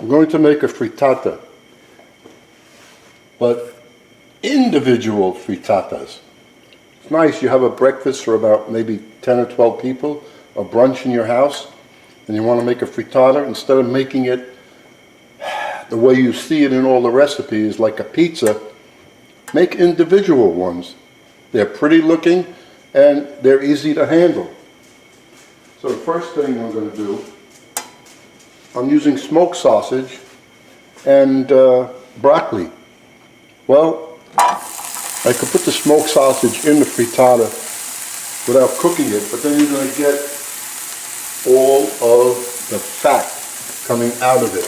I'm going to make a frittata, but individual frittatas. It's nice, you have a breakfast for about maybe 10 or 12 people, a brunch in your house, and you want to make a frittata. Instead of making it the way you see it in all the recipes, like a pizza, make individual ones. They're pretty looking and they're easy to handle. So the first thing I'm going to do, I'm using smoked sausage and broccoli. Well, I could put the smoked sausage in the frittata without cooking it, but then you're going to get all of the fat coming out of it.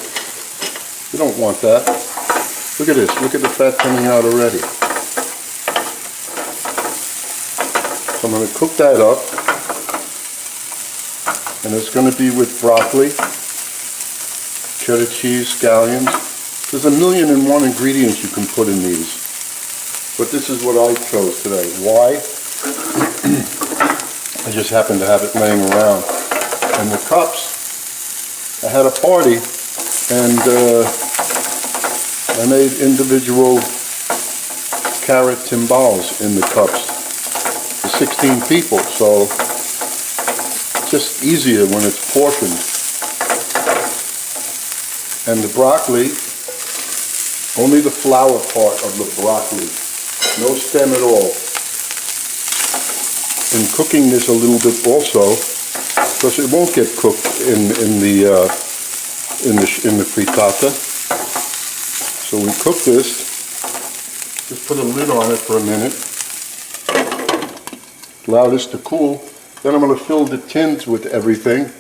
You don't want that. Look at this. Look at the fat coming out already. So I'm going to cook that up. And it's going to be with broccoli, cheddar cheese, scallions. There's 1,000,001 ingredients you can put in these. But this is what I chose today. Why? I just happened to have it laying around. And the cups, I had a party and I made individual carrot timbales in the cups for 16 people. So it's just easier when it's portioned. And the broccoli, only the flower part of the broccoli. No stem at all. In cooking this a little bit also, because it won't get cooked in the frittata. So we cook this. Just put a lid on it for a minute. Allow this to cool. Then I'm going to fill the tins with everything.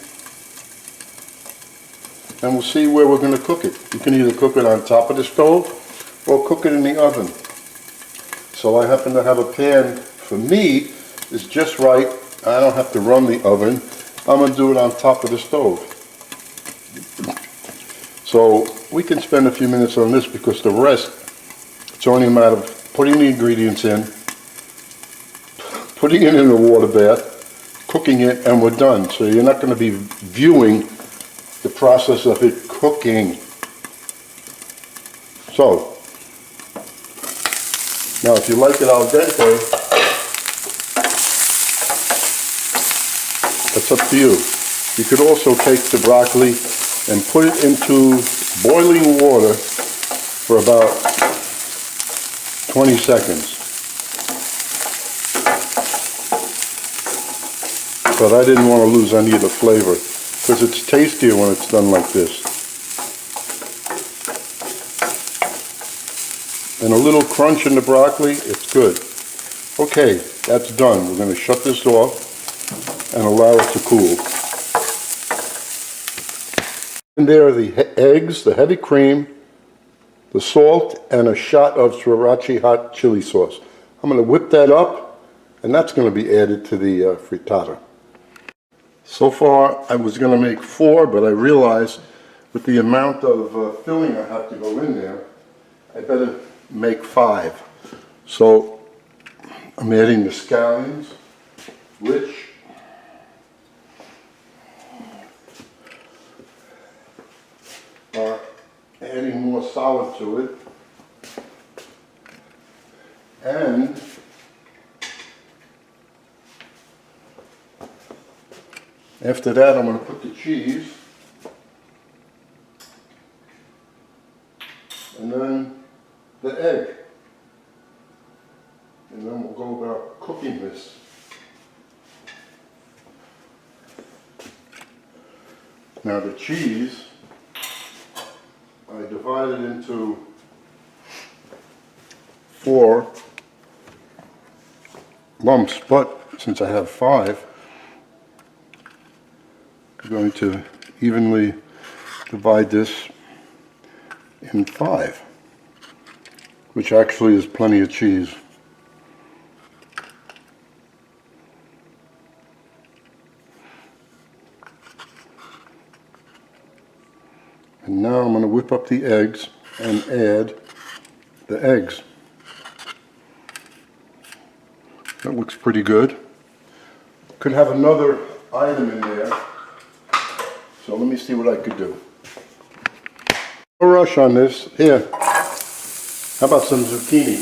And we'll see where we're going to cook it. You can either cook it on top of the stove or cook it in the oven. So I happen to have a pan, for me, is just right. I don't have to run the oven. I'm going to do it on top of the stove. So we can spend a few minutes on this because the rest, it's only a matter of putting the ingredients in, putting it in a water bath, cooking it, and we're done. So you're not going to be viewing the process of it cooking. So, now if you like it al dente, that's up to you. You could also take the broccoli and put it into boiling water for about 20 seconds. But I didn't want to lose any of the flavor because it's tastier when it's done like this. And a little crunch in the broccoli, it's good. Okay, that's done. We're going to shut this off and allow it to cool. And there are the eggs, the heavy cream, the salt, and a shot of sriracha hot chili sauce. I'm going to whip that up, and that's going to be added to the frittata. So far, I was going to make 4, but I realized with the amount of filling I have to go in there, I better make 5. So I'm adding the scallions, which are adding more solid to it. And after that, I'm going to put the cheese, and then the egg, and then we'll go about cooking this. Now the cheese, I divided into 4 lumps, but since I have 5, I'm going to evenly divide this in 5, which actually is plenty of cheese. And now I'm going to whip up the eggs and add the eggs. That looks pretty good. Could have another item in there. So let me see what I could do. No rush on this. Here, how about some zucchini?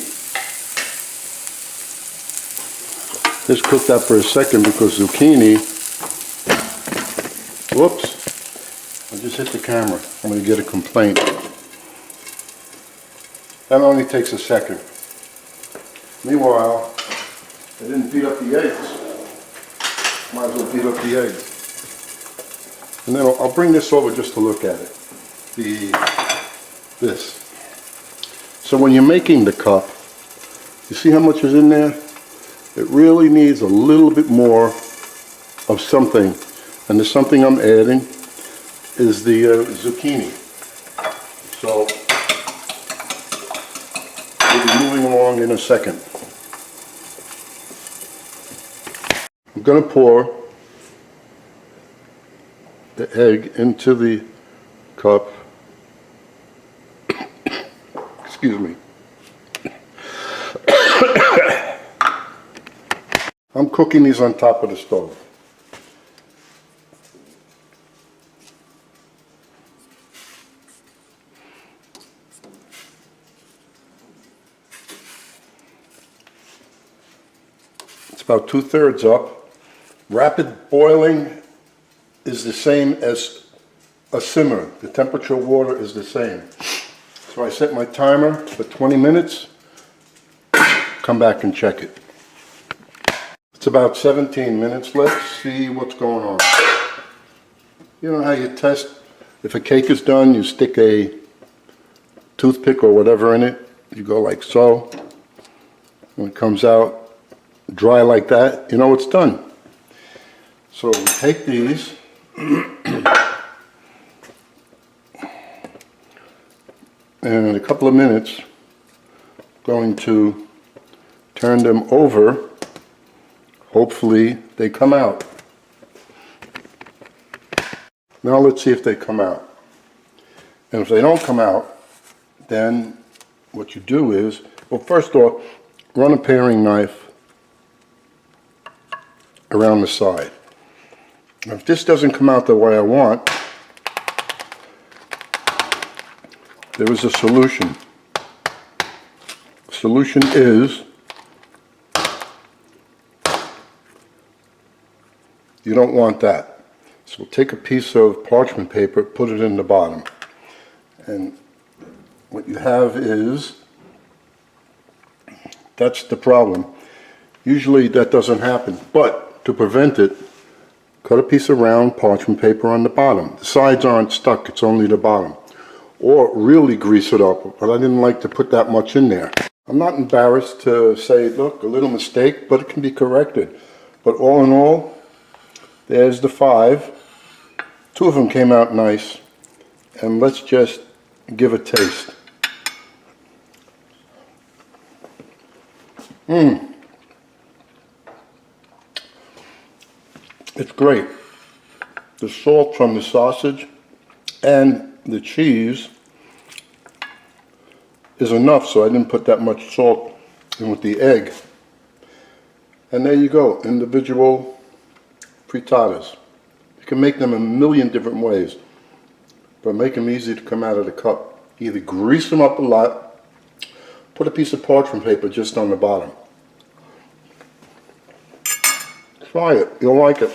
Just cook that for a second because zucchini, whoops, I just hit the camera. I'm going to get a complaint. That only takes a second. Meanwhile, I didn't beat up the eggs. Might as well beat up the eggs. And then I'll bring this over just to look at it. This. So when you're making the cup, you see how much is in there? It really needs a little bit more of something. And the something I'm adding is the zucchini. So we'll be moving along in a second. I'm going to pour the egg into the cup. Excuse me. I'm cooking these on top of the stove. It's about 2/3 up. Rapid boiling is the same as a simmer. The temperature of water is the same. So I set my timer for 20 minutes. Come back and check it. It's about 17 minutes. Let's see what's going on. You know how you test if a cake is done? You stick a toothpick or whatever in it. You go like so. When it comes out dry like that, you know it's done. So we take these. And in a couple of minutes, going to turn them over. Hopefully they come out. Now let's see if they come out. And if they don't come out, then what you do is, well, first off, run a paring knife around the side. Now, if this doesn't come out the way I want, there is a solution. The solution is you don't want that. So take a piece of parchment paper, put it in the bottom. And what you have is, that's the problem. Usually that doesn't happen, but to prevent it, cut a piece of round parchment paper on the bottom. The sides aren't stuck, it's only the bottom. Or really grease it up, but I didn't like to put that much in there. I'm not embarrassed to say, look, a little mistake, but it can be corrected. But all in all, there's the 5. 2 of them came out nice. And let's just give a taste. It's great. The salt from the sausage and the cheese is enough, so I didn't put that much salt in with the egg. And there you go, individual frittatas. You can make them a million different ways, but make them easy to come out of the cup. Either grease them up a lot, put a piece of parchment paper just on the bottom. Try it, you'll like it.